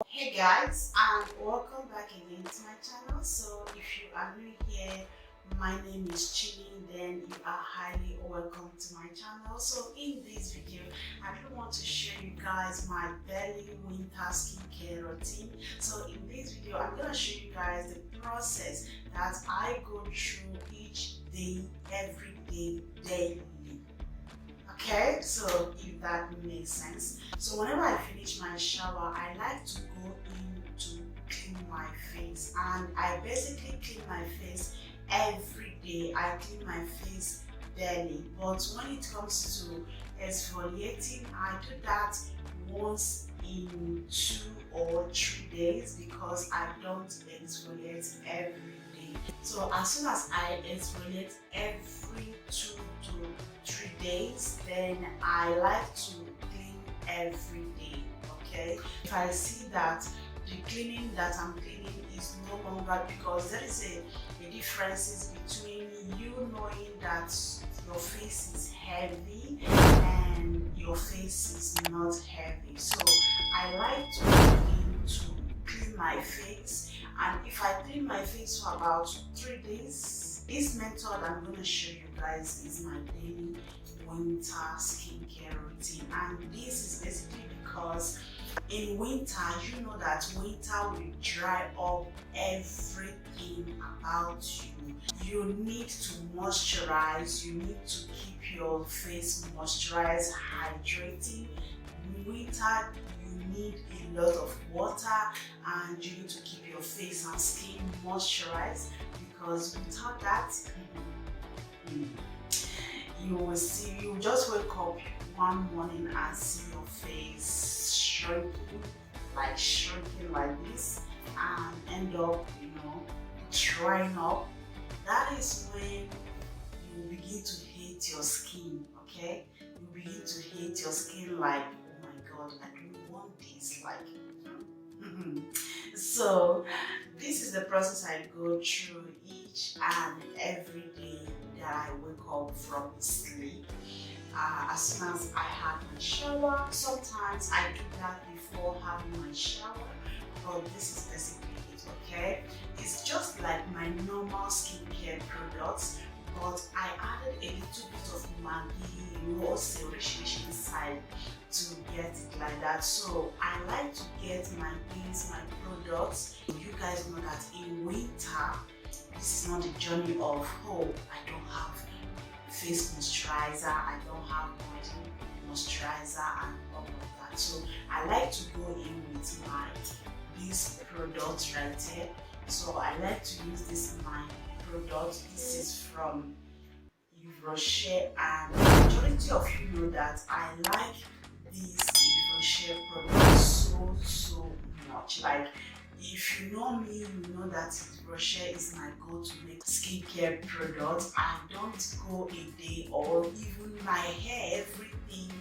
Hey guys, and welcome back again to my channel. So if you are new here, my name is Chini, then you are highly welcome to my channel. So in this video, I really want to show you guys my daily winter skincare routine. So in this video, I'm going to show you guys the process that I go through each day, every day, daily. Okay, so if that makes sense. So whenever I finish my shower, I like to go in to clean my face, and I basically clean my face every day. I clean my face daily, but when it comes to exfoliating, I do that once in 2 or 3 days because I don't exfoliate every day. So as soon as I exfoliate every 2 to 3 days, then I like to clean every day. Okay, if I see that the cleaning that I'm cleaning is no longer, because there is a difference between you knowing that your face is heavy and your face is not heavy. So I like to clean my face, and if I clean my face for about 3 days, this method I'm going to show you guys is my daily winter skincare routine. And this is basically because in winter, you know that winter will dry up everything about you. You need to moisturize, you need to keep your face moisturized, hydrating. In winter, you need a lot of water, and you need to keep your face and skin moisturized, because without that, you will see, you just wake up one morning and see your face shrinking like this, and end up, drying up. That is when you begin to hate your skin. Okay, you begin to hate your skin, like, oh my god, I don't want this, like so this is the process I go through each and every day that I wake up from sleep. As soon as I have my shower, sometimes I do that before having my shower, but this is basically it. Okay, it's just like my normal skincare products, but I added a little bit of Maggi, also rich inside to get it like that. So I like to get my things, my products. You guys know that in winter, this is not the journey of, oh, I don't have face moisturizer, I don't have body moisturizer and all of that. So I like to go in with this product right here. So I like to use this my product. This is from Rocher, and the majority of you know that I like this Rocher product so much. Like, if you know me, you know that Rocher is my go-to skincare product. I don't go a day, or even my hair, everything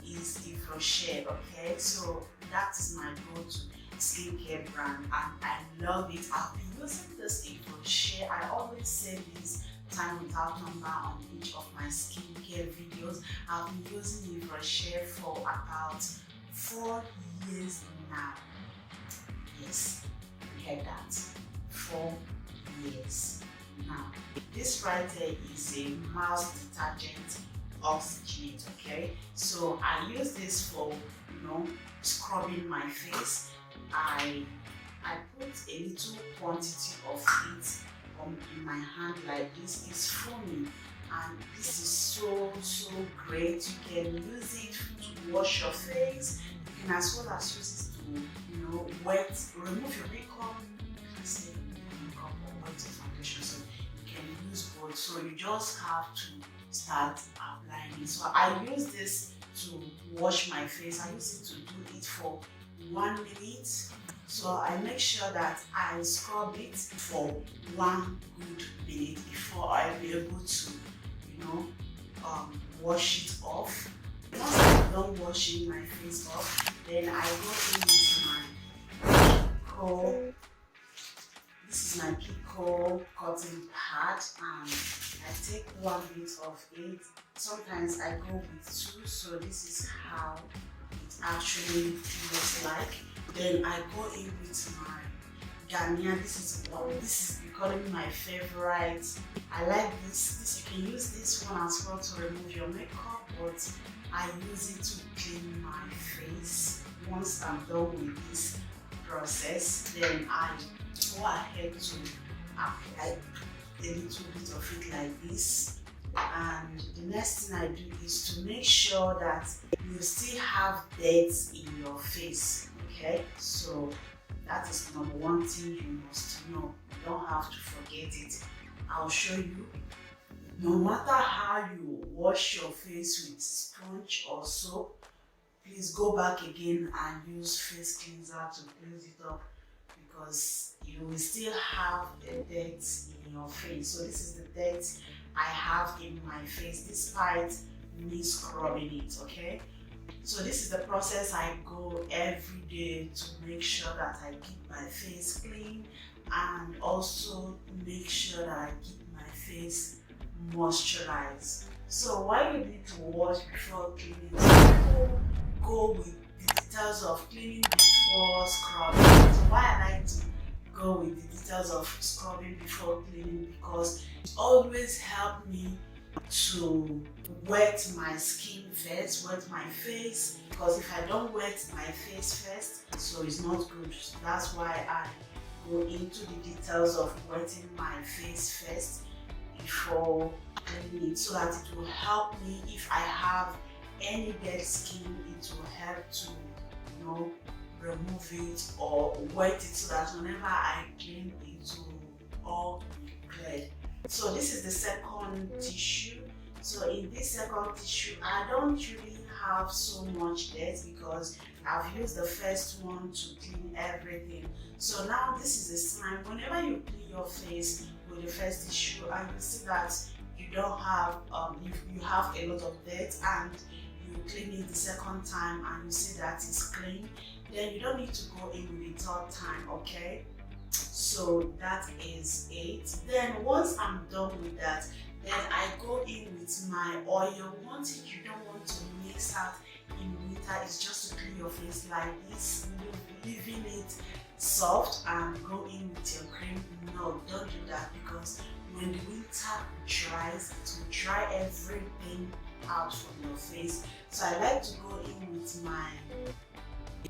is Rocher. Okay, so that is my go-to skincare brand, and I love it. I've been using this Rocher. I always say this time without number on each of my skincare videos. I've been using Rocher for about 4 years now. Yes, you heard that. 4 years now. This right there is a mouth detergent oxygenate. Okay, so I use this for scrubbing my face. I put a little quantity of it in my hand like this. Is foamy, and this is so great. You can use it to wash your face. You can as well as use it to remove your makeup. You can say makeup or wet foundation, so you can use both. So you just have to start applying it. So I use this to wash my face. I use it to do it for 1 minute. So I make sure that I scrub it for 1 good minute before I'll be able to, wash it off. Once I'm done washing my face off, then I go in with my Pico. This is my Pico cotton pad, and I take 1 bit of it. Sometimes I go with 2, so this is how it actually looks like. Then I go in with my Garnier. This is becoming my favorite. I like this. You can use this one as well to remove your makeup, but I use it to clean my face. Once I'm done with this process, then I go ahead to apply a little bit of it like this. And the next thing I do is to make sure that you still have dirt in your face. Okay, so that is number one thing you must know. You don't have to forget it. I'll show you. No matter how you wash your face with sponge or soap, please go back again and use face cleanser to cleanse it up, because you will still have the dirt in your face. So this is the dirt I have in my face despite me scrubbing it, okay? So this is the process I go every day to make sure that I keep my face clean, and also make sure that I keep my face moisturized. So why you need to wash before cleaning? Some people go with the details of cleaning before scrubbing. So why I like to go with the details of scrubbing before cleaning, because it always helps me to wet my skin first, wet my face, because if I don't wet my face first, so it's not good. So that's why I go into the details of wetting my face first before cleaning it, so that it will help me if I have any dead skin. It will help to, you know, remove it or wet it, so that whenever I clean it will all be cleared. So this is the second tissue. So in this second tissue, I don't really have so much dirt because I've used the first one to clean everything. So now this is a sign. Whenever you clean your face with the first tissue and you see that you don't have, you have a lot of dirt, and you clean it the second time and you see that it's clean, then you don't need to go in with the third time, okay? So that is it. Then once I'm done with that, then I go in with my oil. One thing you don't want to mix out in winter is just to clean your face like this, leaving it soft and go in with your cream. No, don't do that, because when the winter dries, it will dry everything out from your face. So I like to go in with my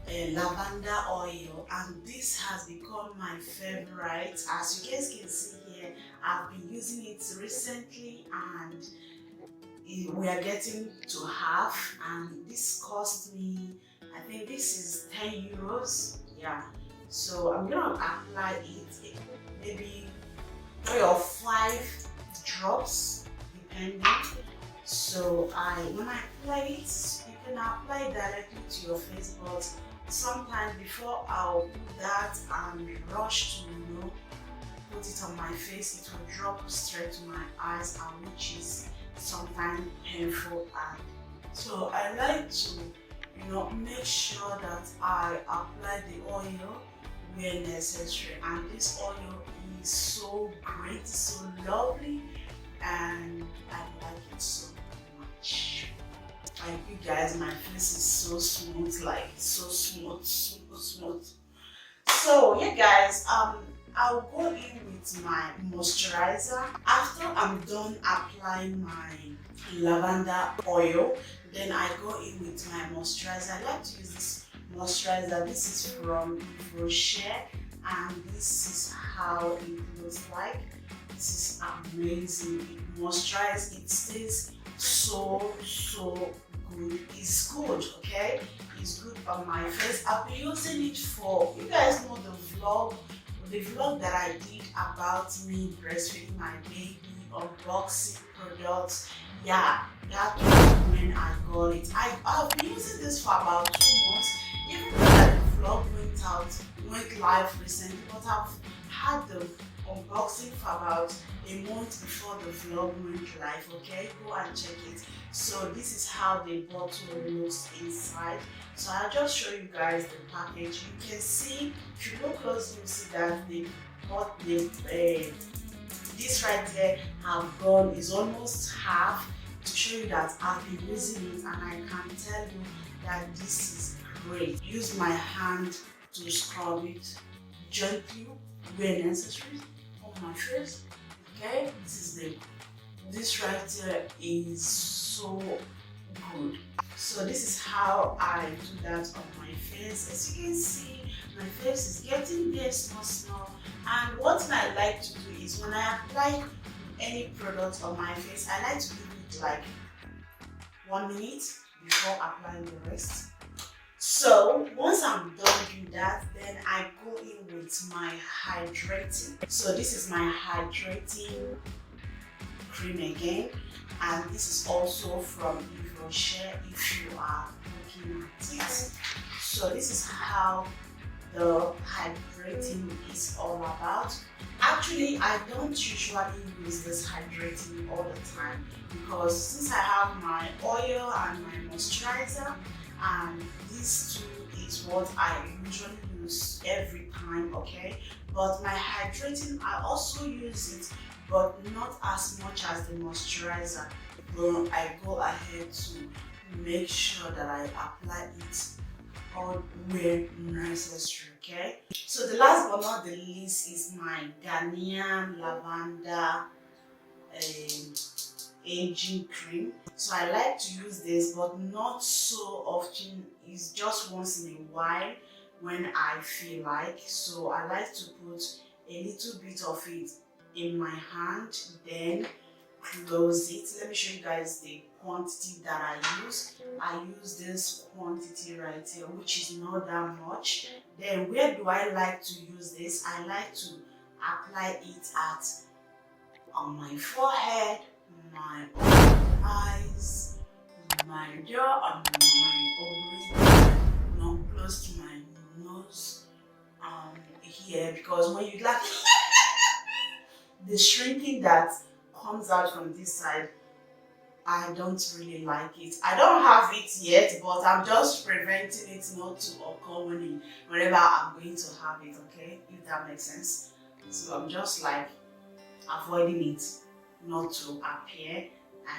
lavender oil, and this has become my favorite. As you guys can see here, I've been using it recently, and we are getting to half, and this cost me, I think this is 10 euros. Yeah, so I'm gonna apply it, maybe 3 or 5 drops depending. So when I apply it, you can apply it directly to your face, but sometimes before I'll put that and rush to, you know, put it on my face, it will drop straight to my eyes, and which is sometimes painful. And so I like to, you know, make sure that I apply the oil where necessary. And this oil is so great, so lovely, and I like it so much. Like, you guys, my face is so smooth, like so smooth, super smooth. So yeah guys, I'll go in with my moisturizer. After I'm done applying my lavender oil, then I go in with my moisturizer. I like to use this moisturizer. This is from Rocher, and this is how it looks like. This is amazing. It moisturizes, it stays so good. It's good, okay? It's good on my face. I've been using it for, you guys know the vlog that I did about me breastfeeding my baby, unboxing products. Yeah, that was when I got it. I've been using this for about 2 months, even though that the vlog went live recently, but I've had the unboxing for about a month before the vlog went live, okay? Go and check it. So this is how the bottle looks inside. So I'll just show you guys the package. You can see, if you look close, you'll see that this right there have gone, is almost half, to show you that I've been using it, and I can tell you that this is great. Use my hand to scrub it gently where necessary on my face. Okay, this right here is so good. So this is how I do that on my face. As you can see, my face is getting there small. And what I like to do is when I apply any product on my face, I like to give it like 1 minute before applying the rest. So once I'm done doing that, then I go in with my hydrating. So this is my hydrating cream again, and this is also from if you are looking at it. So this is how the hydrating is all about. Actually, I don't usually use this hydrating all the time because since I have my oil and my moisturizer, and these two is what I usually use every time, okay? But my hydrating, I also use it, but not as much as the moisturizer. But I go ahead to make sure that I apply it all where necessary, okay? So the last but not the least is my Ghanaian Lavender aging cream. So I like to use this, but not so often. It's just once in a while when I feel like. So I like to put a little bit of it in my hand, then close it. Let me show you guys the quantity that I use. I use this quantity right here, which is not that much. Then where do I like to use this? I like to apply it on my forehead, my eyes, my jaw, and my ovaries, not close to my nose, here, because when you like the shrinking that comes out from this side, I don't really like it. I don't have it yet, but I'm just preventing it not to occur whenever I'm going to have it, okay? If that makes sense. So I'm just like avoiding it not to appear.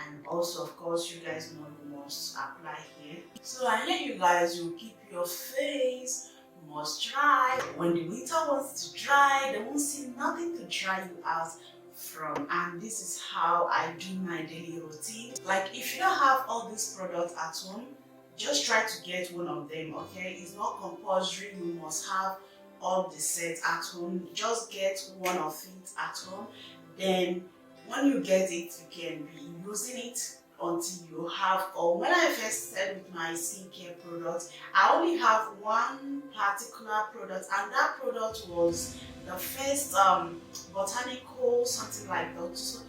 And also, of course, you guys know you must apply here. So I know you guys will keep your face moisturized. When the winter wants to dry, they won't see nothing to dry you out from. And this is how I do my daily routine. Like, if you don't have all these products at home, just try to get one of them, okay? It's not compulsory you must have all the sets at home. Just get one of it at home. Then when you get it, you can be using it until you have, or when I first started with my skincare products, I only have one particular product, and that product was the first botanical something like that. So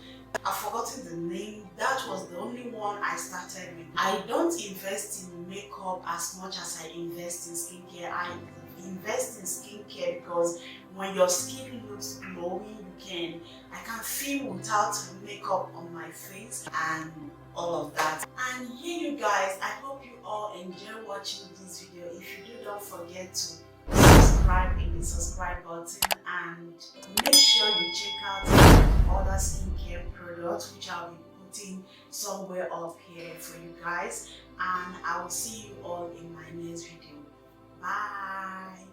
I've forgotten the name. That was the only one I started with. I don't invest in makeup as much as I invest in skincare. I invest in skincare because when your skin looks glowing, I can feel without makeup on my face and all of that. And here, you guys, I hope you all enjoy watching this video. If you do, don't forget to subscribe in the subscribe button, and make sure you check out other skincare products which I'll be putting somewhere up here for you guys. And I will see you all in my next video. Bye.